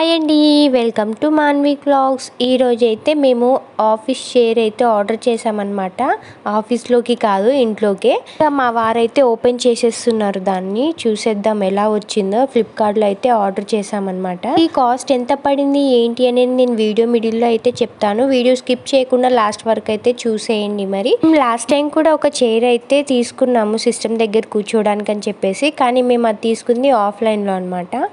Hi అండి, welcome to Manvi vlogs. ఈరోజైతే మేము ఆఫీస్ చైర్ అయితే ఆర్డర్ చేసామన్నమాట. ఆఫీస్లోకి కాదు, ఇంట్లోకే. మా వారైతే ఓపెన్ చేసేస్తున్నారు. దాన్ని చూసేద్దాం ఎలా వచ్చిందో. ఫ్లిప్కార్ట్లో అయితే ఆర్డర్ చేసామన్నమాట. ఈ కాస్ట్ ఎంత పడింది ఏంటి అనేది నేను వీడియో మిడిల్లో అయితే చెప్తాను. వీడియో స్కిప్ చేయకుండా లాస్ట్ వరకు అయితే చూసేయండి. మరి లాస్ట్ టైం కూడా ఒక చైర్ అయితే తీసుకున్నాము సిస్టమ్ దగ్గర కూర్చోడానికి అని చెప్పేసి, కానీ మేము అది తీసుకుంది ఆఫ్లైన్లో అనమాట.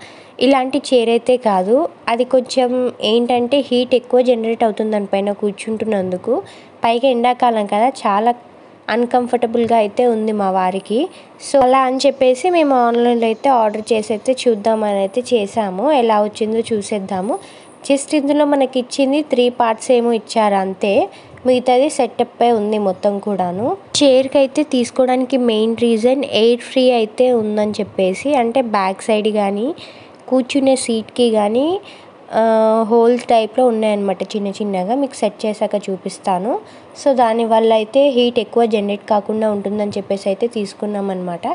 ఇలాంటి చైర్ అయితే కాదు, అది కొంచెం ఏంటంటే హీట్ ఎక్కువ జనరేట్ అవుతుంది దానిపైన కూర్చుంటున్నందుకు. పైగా ఎండాకాలం కదా, చాలా అన్కంఫర్టబుల్గా అయితే ఉంది మా వారికి. సో అలా అని చెప్పేసి మేము ఆన్లైన్లో అయితే ఆర్డర్ చేసి అయితే చూద్దామని అయితే చేసాము. ఎలా వచ్చిందో చూసేద్దాము. జస్ట్ ఇందులో మనకి ఇచ్చింది 3 పార్ట్స్ ఏమో ఇచ్చారు అంతే. మిగతాది సెటప్ ఉంది మొత్తం కూడాను. చైర్కి అయితే తీసుకోవడానికి మెయిన్ రీజన్ ఎయిర్ ఫ్రీ అయితే ఉందని చెప్పేసి, అంటే బ్యాక్ సైడ్ కానీ కూర్చునే సీట్కి కానీ హోల్ టైప్లో ఉన్నాయన్నమాట. చిన్నగా మీకు సెట్ చేశాక చూపిస్తాను. సో దానివల్ల అయితే హీట్ ఎక్కువ జనరేట్ కాకుండా ఉంటుందని చెప్పేసి అయితే తీసుకున్నాం అనమాట.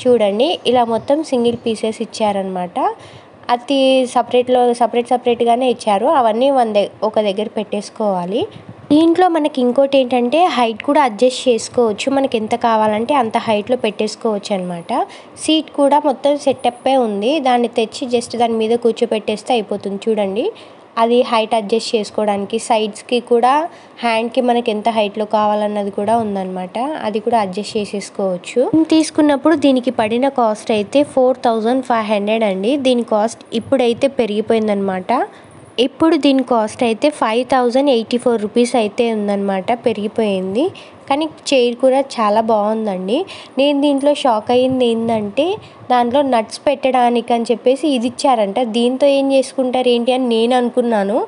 చూడండి, ఇలా మొత్తం సింగిల్ పీసెస్ ఇచ్చారనమాట. అది సపరేట్గానే ఇచ్చారు. అవన్నీ ఒక దగ్గర పెట్టేసుకోవాలి. దీంట్లో మనకి ఇంకోటి ఏంటంటే హైట్ కూడా అడ్జస్ట్ చేసుకోవచ్చు. మనకి ఎంత కావాలంటే అంత హైట్లో పెట్టేసుకోవచ్చు అనమాట. సీట్ కూడా మొత్తం సెటప్పే ఉంది. దాన్ని తెచ్చి జస్ట్ దాని మీద కూర్చోపెట్టేస్తే అయిపోతుంది. చూడండి, అది హైట్ అడ్జస్ట్ చేసుకోవడానికి, సైడ్స్కి కూడా హ్యాండ్కి మనకి ఎంత హైట్లో కావాలన్నది కూడా ఉందన్నమాట. అది కూడా అడ్జస్ట్ చేసేసుకోవచ్చు. తీసుకున్నప్పుడు దీనికి పడిన కాస్ట్ అయితే 4500 అండి. దీని కాస్ట్ ఇప్పుడైతే పెరిగిపోయిందనమాట. ఇప్పుడు దీని కాస్ట్ అయితే 5084 రూపీస్ అయితే ఉందన్నమాట. పెరిగిపోయింది. కానీ చైర్ కూడా చాలా బాగుందండి. నేను దీంట్లో షాక్ అయ్యింది ఏంటంటే, దాంట్లో నట్స్ పెట్టడానికి అని చెప్పేసి ఇది ఇచ్చారంట. దీంతో ఏం చేసుకుంటారు ఏంటి అని నేను అనుకున్నాను.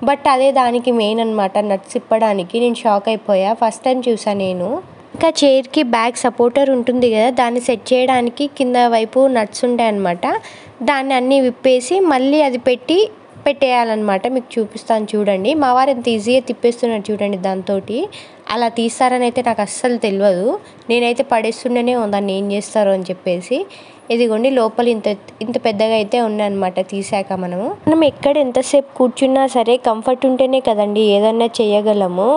బట్ అదే దానికి మెయిన్ అనమాట, నట్స్ ఇప్పడానికి. నేను షాక్ అయిపోయా, ఫస్ట్ టైం చూసాను నేను. ఇంకా చైర్కి బ్యాక్ సపోర్టర్ ఉంటుంది కదా, దాన్ని సెట్ చేయడానికి కింద వైపు నట్స్ ఉంటాయి అన్నమాట. దాన్ని అన్నీ విప్పేసి మళ్ళీ అది పెట్టేయాలన్నమాట. మీకు చూపిస్తాను చూడండి. మా వారు ఎంత ఈజీగా తిప్పేస్తున్నారు చూడండి. దాంతో అలా తీస్తారని అయితే నాకు అస్సలు తెలియదు. నేనైతే పడేస్తుండేనే దాన్ని ఏం చేస్తారో అని చెప్పేసి. ఇదిగోండి, లోపల ఇంత పెద్దగా అయితే ఉన్నాయన్నమాట. తీసాక మనం ఎక్కడ ఎంతసేపు కూర్చున్నా సరే కంఫర్ట్ ఉంటేనే కదండి ఏదన్నా చేయగలము.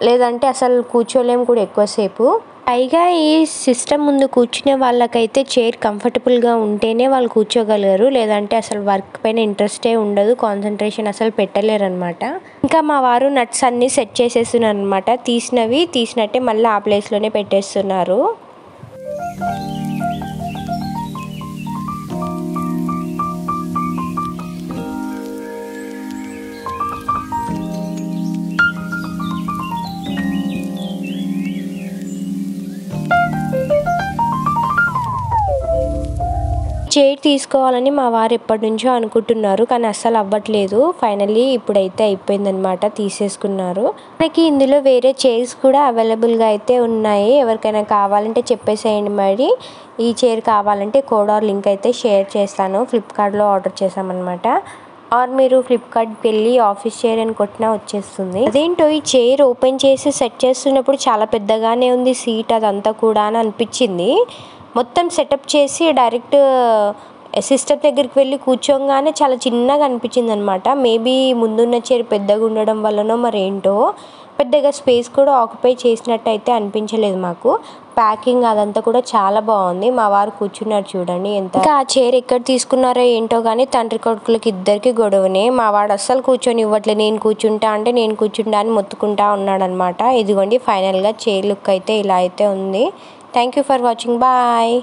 లేదంటే అసలు కూర్చోలేము కూడా ఎక్కువసేపు. పైగా ఈ సిస్టమ్ ముందు కూర్చునే వాళ్ళకైతే చైర్ కంఫర్టబుల్గా ఉంటేనే వాళ్ళు కూర్చోగలరు. లేదంటే అసలు వర్క్ పైన ఇంట్రెస్టే ఉండదు, కాన్సన్ట్రేషన్ అసలు పెట్టలేరు అనమాట. ఇంకా మా వారు నట్స్ అన్నీ సెట్ చేసేస్తున్నారు అనమాట. తీసినట్టే మళ్ళీ ఆ ప్లేస్లోనే పెట్టేస్తున్నారు. చైర్ తీసుకోవాలని మా వారు ఎప్పటి నుంచో అనుకుంటున్నారు, కానీ అస్సలు అవ్వట్లేదు. ఫైనల్లీ ఇప్పుడైతే అయిపోయిందనమాట, తీసేసుకున్నారు. మనకి ఇందులో వేరే చైర్స్ కూడా అవైలబుల్గా అయితే ఉన్నాయి. ఎవరికైనా కావాలంటే చెప్పేసేయండి. మరి ఈ చైర్ కావాలంటే కోడ్ ఆర్ లింక్ అయితే షేర్ చేస్తాను. ఫ్లిప్కార్ట్లో ఆర్డర్ చేసామన్నమాట. ఆర్ మీరు ఫ్లిప్కార్ట్కి వెళ్ళి ఆఫీస్ చైర్ అని కొట్టినా వచ్చేస్తుంది. అదేంటో ఈ చైర్ ఓపెన్ చేసి సెట్ చేస్తున్నప్పుడు చాలా పెద్దగానే ఉంది సీట్ అదంతా కూడా అని అనిపించింది. మొత్తం సెటప్ చేసి డైరెక్ట్ సిస్టమ్ దగ్గరికి వెళ్ళి కూర్చోగానే చాలా చిన్నగా అనిపించింది అనమాట. మేబీ ముందున్న చైర్ పెద్దగా ఉండడం వల్లనో మరేంటో పెద్దగా స్పేస్ కూడా ఆక్యుపై చేసినట్టు అయితే అనిపించలేదు మాకు. ప్యాకింగ్ అదంతా కూడా చాలా బాగుంది. మా వారు కూర్చున్నారు చూడండి ఎంత. ఇంకా ఆ చైర్ ఎక్కడ తీసుకున్నారో ఏంటో కానీ తండ్రి కొడుకులకి ఇద్దరికి గొడవనే. మా వాడు అస్సలు కూర్చొని ఇవ్వట్లేదు. నేను కూర్చుంటా అని మొత్తుకుంటా ఉన్నాడు అనమాట. ఇదిగోండి, ఫైనల్గా చైర్ లుక్ అయితే ఇలా అయితే ఉంది. Thank you for watching. Bye.